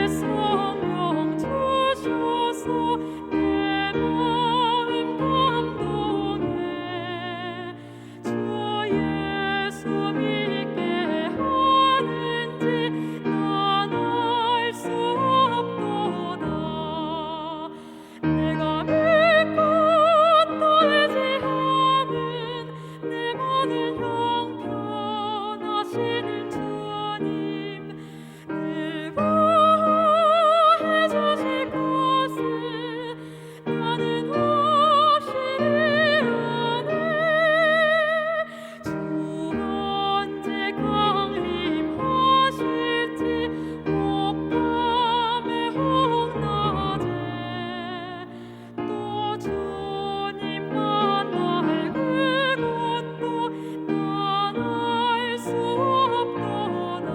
성령 주셔서 내 마음 감동해. 주 예수 믿게 하는지 난 알 수 없도다. 내가 믿고 또 의지하는 내 모든 형편하시는 주님, 늘 보호해 주실 것을 나는 확실히 아네. 주 언제 강림하실지 혹밤에 혹낮에 또 주님 만날 그것도 난 알 수 없도다.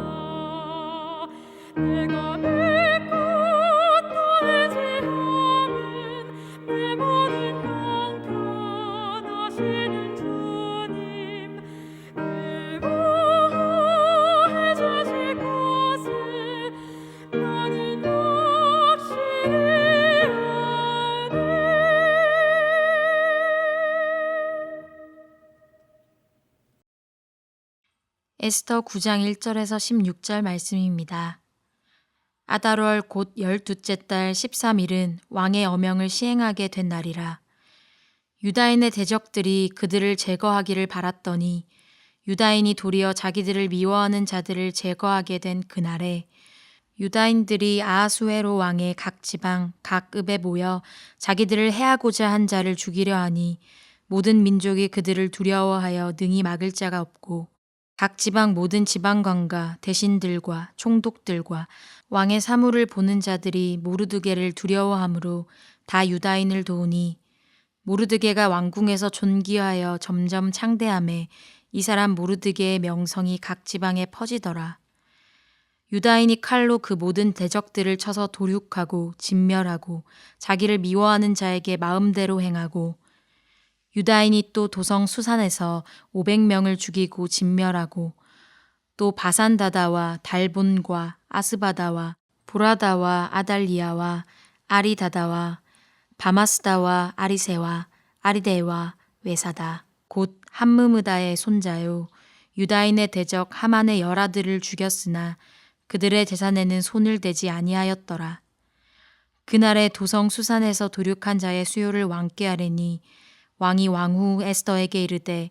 내가 믿고 또 의지하는 내 모든 형편하시는 주님, 늘 보호해 주실 것을 나는 확실히 아네. 에스더 9장 1절에서 16절 말씀입니다. 아달월 곧 12째 달 13일은 왕의 어명을 시행하게 된 날이라. 유다인의 대적들이 그들을 제거하기를 바랐더니 유다인이 도리어 자기들을 미워하는 자들을 제거하게 된 그날에 유다인들이 아하수에로 왕의 각 지방 각 읍에 모여 자기들을 해하고자 한 자를 죽이려 하니 모든 민족이 그들을 두려워하여 능히 막을 자가 없고 각 지방 모든 지방관과 대신들과 총독들과 왕의 사물을 보는 자들이 모르드게를 두려워하므로 다 유다인을 도우니 모르드게가 왕궁에서 존귀하여 점점 창대함에 이 사람 모르드게의 명성이 각 지방에 퍼지더라. 유다인이 칼로 그 모든 대적들을 쳐서 도륙하고 진멸하고 자기를 미워하는 자에게 마음대로 행하고 유다인이 또 도성 수산에서 500명을 죽이고 진멸하고 또 바산다다와 달본과 아스바다와 보라다와 아달리아와 아리다다와 바마스다와 아리세와 아리데와 외사다 곧 함므므다의 손자요 유다인의 대적 하만의 열아들을 죽였으나 그들의 재산에는 손을 대지 아니하였더라. 그날에 도성 수산에서 도륙한 자의 수요를 왕께 아뢰니 왕이 왕후 에스더에게 이르되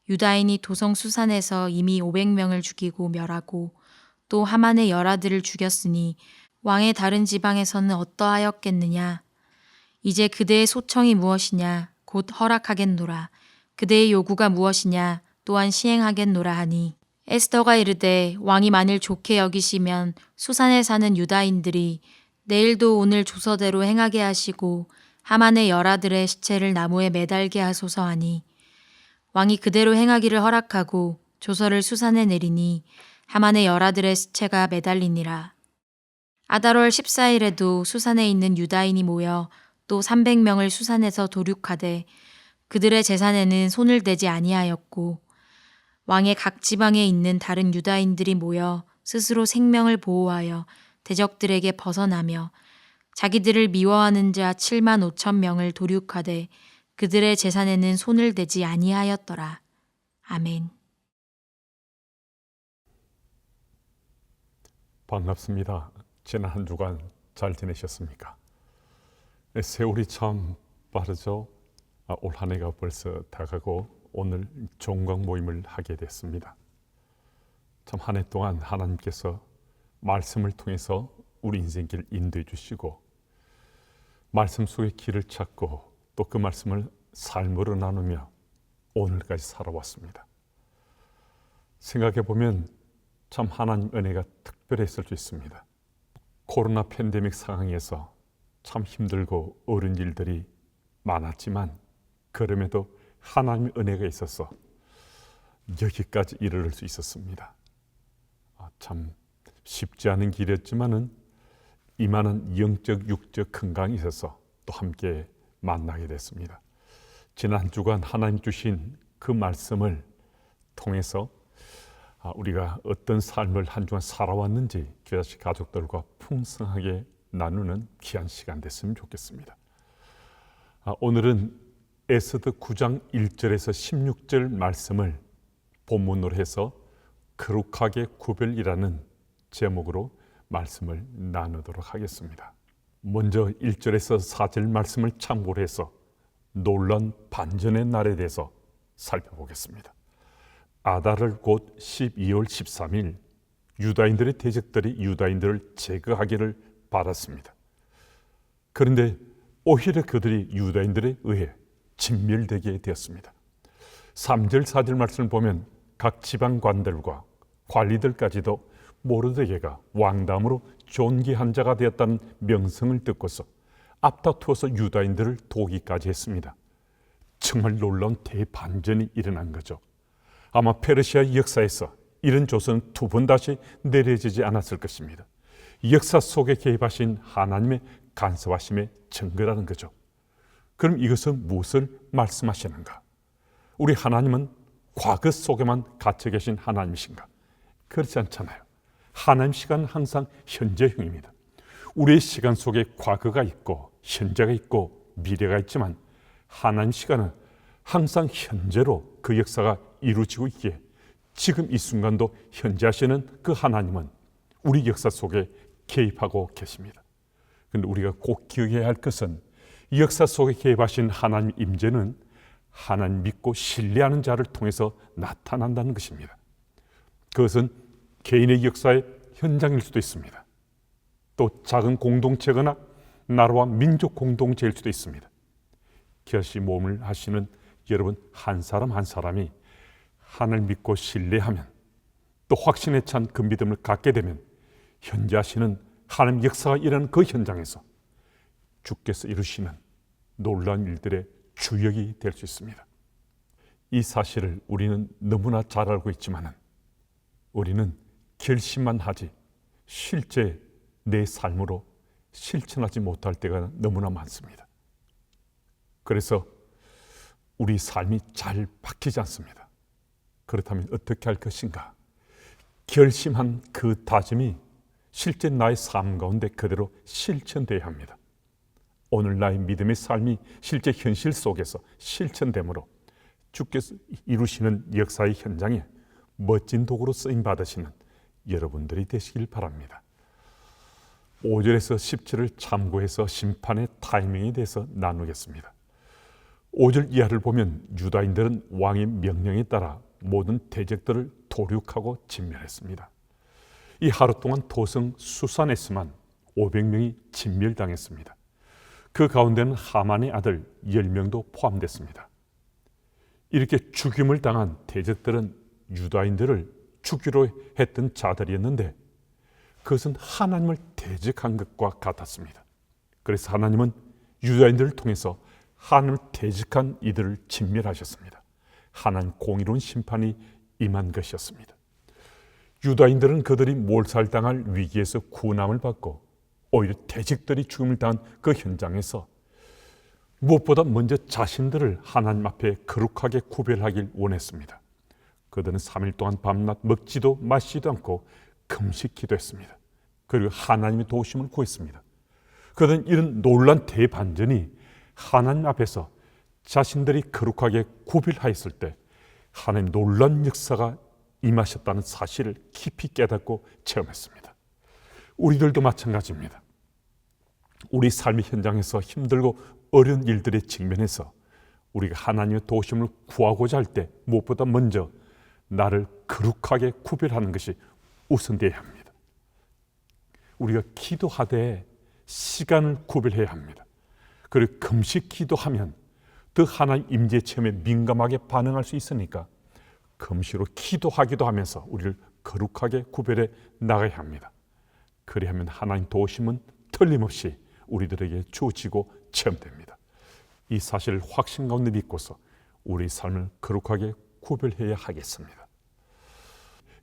유다인이 도성 수산에서 이미 500명을 죽이고 멸하고 또 하만의 열아들을 죽였으니 왕의 다른 지방에서는 어떠하였겠느냐. 이제 그대의 소청이 무엇이냐 곧 허락하겠노라. 그대의 요구가 무엇이냐 또한 시행하겠노라 하니 에스더가 이르되 왕이 만일 좋게 여기시면 수산에 사는 유다인들이 내일도 오늘 조서대로 행하게 하시고 하만의 열아들의 시체를 나무에 매달게 하소서 하니 왕이 그대로 행하기를 허락하고 조서를 수산에 내리니 하만의 열아들의 시체가 매달리니라. 아달월 14일에도 수산에 있는 유다인이 모여 또 300명을 수산에서 도륙하되 그들의 재산에는 손을 대지 아니하였고 왕의 각 지방에 있는 다른 유다인들이 모여 스스로 생명을 보호하여 대적들에게 벗어나며 자기들을 미워하는 자 7만 5천 명을 도륙하되 그들의 재산에는 손을 대지 아니하였더라. 아멘. 반갑습니다. 지난 한 주간 잘 지내셨습니까? 세월이 참 빠르죠. 올 한 해가 벌써 다가고 오늘 종강 모임을 하게 됐습니다. 참 한 해 동안 하나님께서 말씀을 통해서 우리 인생길 인도해 주시고 말씀 속의 길을 찾고 또 그 말씀을 삶으로 나누며 오늘까지 살아왔습니다. 생각해 보면 참 하나님 은혜가 특별했을 수 있습니다. 코로나 팬데믹 상황에서 참 힘들고 어려운 일들이 많았지만 그럼에도 하나님의 은혜가 있어서 여기까지 이르를 수 있었습니다. 참 쉽지 않은 길이었지만은 이만한 영적 육적 건강이 있어서 또 함께 만나게 됐습니다. 지난 주간 하나님 주신 그 말씀을 통해서 우리가 어떤 삶을 한 주간 살아왔는지 교자씨 가족들과 풍성하게 나누는 귀한 시간 됐으면 좋겠습니다. 오늘은 에스더 9장 1절에서 16절 말씀을 본문으로 해서 거룩하게 구별이라는 제목으로 말씀을 나누도록 하겠습니다. 먼저 1절에서 4절 말씀을 참고로 해서 놀란 반전의 날에 대해서 살펴보겠습니다. 아달을 곧 12월 13일 유다인들의 대적들이 유다인들을 제거하기를 바랐습니다. 그런데 오히려 그들이 유다인들에 의해 진멸되게 되었습니다. 3절 4절 말씀을 보면 각 지방관들과 관리들까지도 모르드게가 왕다음으로 존귀한 자가 되었다는 명성을 듣고서 앞다투어서 유다인들을 도기까지 했습니다. 정말 놀라운 대반전이 일어난 거죠. 아마 페르시아 역사에서 이런 조서는 두 번 다시 내려지지 않았을 것입니다. 역사 속에 개입하신 하나님의 간섭하심의 증거라는 거죠. 그럼 이것은 무엇을 말씀하시는가? 우리 하나님은 과거 속에만 갇혀 계신 하나님이신가? 그렇지 않잖아요. 하나님 시간은 항상 현재형입니다. 우리의 시간 속에 과거가 있고 현재가 있고 미래가 있지만 하나님 시간은 항상 현재로 그 역사가 이루어지고 있기에 지금 이 순간도 현재하시는 그 하나님은 우리 역사 속에 개입하고 계십니다. 그런데 우리가 꼭 기억해야 할 것은 역사 속에 개입하신 하나님 임재는 하나님 믿고 신뢰하는 자를 통해서 나타난다는 것입니다. 그것은 개인의 역사의 현장일 수도 있습니다. 또 작은 공동체거나 나라와 민족 공동체일 수도 있습니다. 결시 모험을 하시는 여러분 한 사람 한 사람이 하나님 믿고 신뢰하면 또 확신에 찬 그 믿음을 갖게 되면 현재 하시는 하나님 역사가 일어나는 그 현장에서 주께서 이루시는 놀라운 일들의 주역이 될 수 있습니다. 이 사실을 우리는 너무나 잘 알고 있지만 우리는 결심만 하지 실제 내 삶으로 실천하지 못할 때가 너무나 많습니다. 그래서 우리 삶이 잘 바뀌지 않습니다. 그렇다면 어떻게 할 것인가? 결심한 그 다짐이 실제 나의 삶 가운데 그대로 실천되어야 합니다. 오늘 나의 믿음의 삶이 실제 현실 속에서 실천됨으로 주께서 이루시는 역사의 현장에 멋진 도구로 쓰임 받으시는 여러분들이 되시길 바랍니다. 5절에서 10절을 참고해서 심판의 타이밍에 대해서 나누겠습니다. 5절 이하를 보면 유다인들은 왕의 명령에 따라 모든 대적들을 도륙하고 진멸했습니다. 이 하루 동안 도성 수산에서만 500명이 진멸당했습니다. 그 가운데는 하만의 아들 10명도 포함됐습니다. 이렇게 죽임을 당한 대적들은 유다인들을 죽이려 했던 자들이었는데 그것은 하나님을 대적한 것과 같았습니다. 그래서 하나님은 유다인들을 통해서 하나님을 대적한 이들을 진멸하셨습니다. 하나님 공의로운 심판이 임한 것이었습니다. 유다인들은 그들이 몰살당할 위기에서 구원함을 받고 오히려 대적들이 죽음을 당한 그 현장에서 무엇보다 먼저 자신들을 하나님 앞에 거룩하게 구별하길 원했습니다. 그들은 3일 동안 밤낮 먹지도 마시지도 않고 금식 기도했습니다. 그리고 하나님의 도우심을 구했습니다. 그들은 이런 놀란 대반전이 하나님 앞에서 자신들이 거룩하게 구별하였을 때 하나님 놀란 역사가 임하셨다는 사실을 깊이 깨닫고 체험했습니다. 우리들도 마찬가지입니다. 우리 삶의 현장에서 힘들고 어려운 일들에 직면해서 우리가 하나님의 도우심을 구하고자 할 때 무엇보다 먼저 나를 거룩하게 구별하는 것이 우선되어야 합니다. 우리가 기도하되 시간을 구별해야 합니다. 그리고 금식 기도하면 더 하나님 임재 체험에 민감하게 반응할 수 있으니까 금식으로 기도하기도 하면서 우리를 거룩하게 구별해 나가야 합니다. 그리하면 하나님 도우심은 틀림없이 우리들에게 주어지고 체험됩니다. 이 사실을 확신 가운데 믿고서 우리 삶을 거룩하게 구별해야 하겠습니다.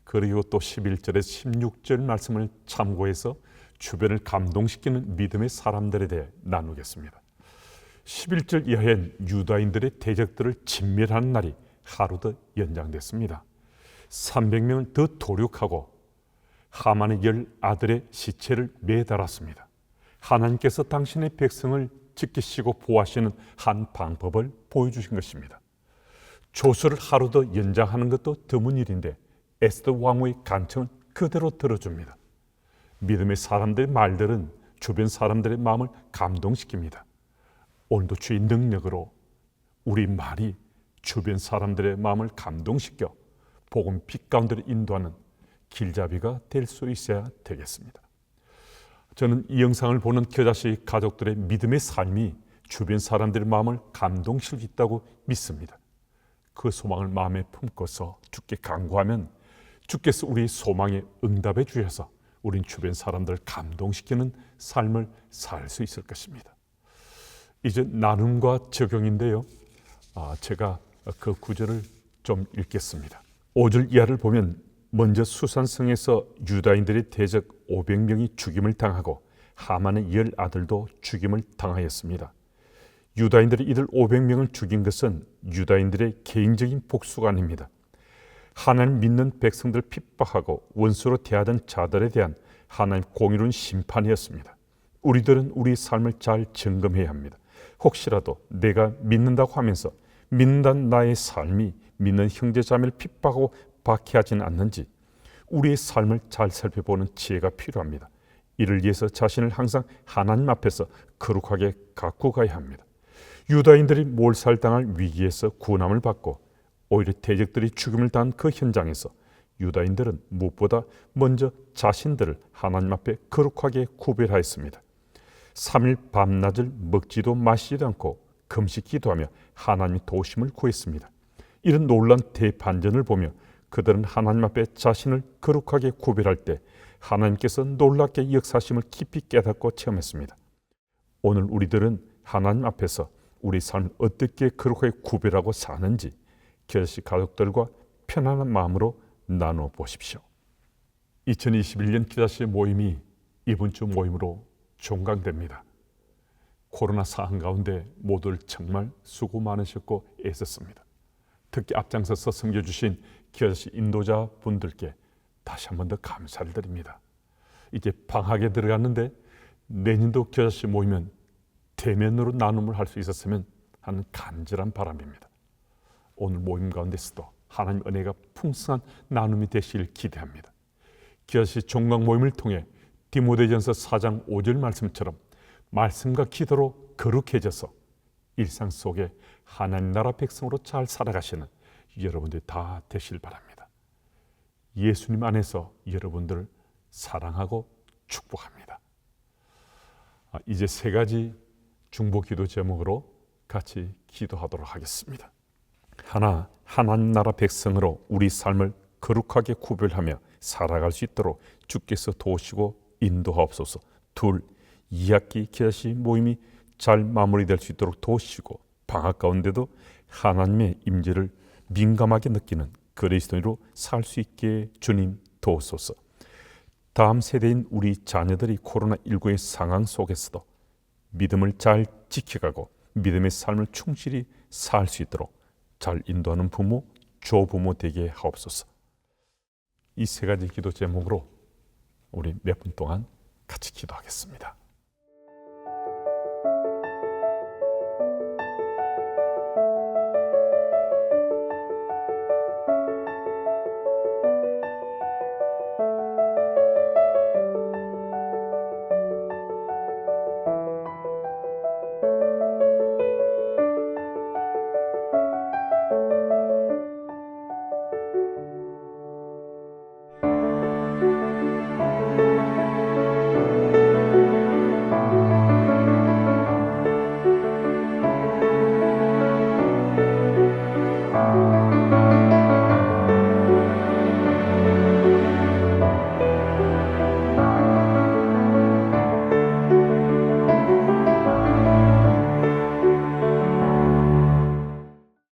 그리고 또 11절에서 16절 말씀을 참고해서 주변을 감동시키는 믿음의 사람들에 대해 나누겠습니다. 11절 이하엔 유다인들의 대적들을 진멸하는 날이 하루 더 연장됐습니다. 300명을 더 도륙하고 하만의 10아들의 시체를 매달았습니다. 하나님께서 당신의 백성을 지키시고 보호하시는 한 방법을 보여주신 것입니다. 조서를 하루 더 연장하는 것도 드문 일인데 에스더 왕후의 간청을 그대로 들어줍니다. 믿음의 사람들의 말들은 주변 사람들의 마음을 감동시킵니다. 오늘도 주의 능력으로 우리 말이 주변 사람들의 마음을 감동시켜 복음 빛 가운데로 인도하는 길잡이가 될 수 있어야 되겠습니다. 저는 이 영상을 보는 겨자씨 가족들의 믿음의 삶이 주변 사람들의 마음을 감동시킬 수 있다고 믿습니다. 그 소망을 마음에 품고서 주께 간구하면 주께서 우리 소망에 응답해 주셔서 우린 주변 사람들을 감동시키는 삶을 살 수 있을 것입니다. 이제 나눔과 적용인데요. 제가 그 구절을 좀 읽겠습니다. 5절 이하를 보면 먼저 수산성에서 유다인들의 대적 500명이 죽임을 당하고 하만의 10아들도 죽임을 당하였습니다. 유다인들이 이들 500명을 죽인 것은 유다인들의 개인적인 복수가 아닙니다. 하나님 믿는 백성들을 핍박하고 원수로 대하던 자들에 대한 하나님 공의로운 심판이었습니다. 우리들은 우리 삶을 잘 점검해야 합니다. 혹시라도 내가 믿는다고 하면서 믿는다는 나의 삶이 믿는 형제자매를 핍박하고 박해하지는 않는지 우리의 삶을 잘 살펴보는 지혜가 필요합니다. 이를 위해서 자신을 항상 하나님 앞에서 거룩하게 갖고 가야 합니다. 유다인들이 몰살당할 위기에서 구원함을 받고 오히려 대적들이 죽임을 당한 그 현장에서 유다인들은 무엇보다 먼저 자신들을 하나님 앞에 거룩하게 구별하였습니다. 3일 밤낮을 먹지도 마시지도 않고 금식 기도하며 하나님의 도우심을 구했습니다. 이런 놀라운 대반전을 보며 그들은 하나님 앞에 자신을 거룩하게 구별할 때 하나님께서 놀랍게 역사하심을 깊이 깨닫고 체험했습니다. 오늘 우리들은 하나님 앞에서 우리 삶을 어떻게 거룩하게 구별하고 사는지 겨자씨 가족들과 편안한 마음으로 나누어 보십시오. 2021년 겨자씨 모임이 이번 주 모임으로 종강됩니다. 코로나 상황 가운데 모두들 정말 수고 많으셨고 애썼습니다. 특히 앞장서서 섬겨주신 겨자씨 인도자 분들께 다시 한 번 더 감사를 드립니다. 이제 방학에 들어갔는데 내년도 겨자씨 모이면 대면으로 나눔을 할 수 있었으면 하는 간절한 바람입니다. 오늘 모임 가운데서도 하나님 은혜가 풍성한 나눔이 되시길 기대합니다. 겨자씨 종강 모임을 통해 디모데전서 4장 5절 말씀처럼 말씀과 기도로 거룩해져서 일상 속에 하나님 나라 백성으로 잘 살아가시는 여러분들이 다 되시길 바랍니다. 예수님 안에서 여러분들을 사랑하고 축복합니다. 이제 3가지 중보 기도 제목으로 같이 기도하도록 하겠습니다. 하나, 하나님 나라 백성으로 우리 삶을 거룩하게 구별하며 살아갈 수 있도록 주께서 도우시고 인도하옵소서. 2, 2학기 겨자씨 모임이 잘 마무리될 수 있도록 도우시고 방학 가운데도 하나님의 임재를 민감하게 느끼는 그리스도인으로 살 수 있게 주님 도우소서. 다음 세대인 우리 자녀들이 코로나19의 상황 속에서도 믿음을 잘 지켜가고 믿음의 삶을 충실히 살 수 있도록 잘 인도하는 부모, 조부모 되게 하옵소서. 이 3가지 기도 제목으로 우리 몇 분 동안 같이 기도하겠습니다.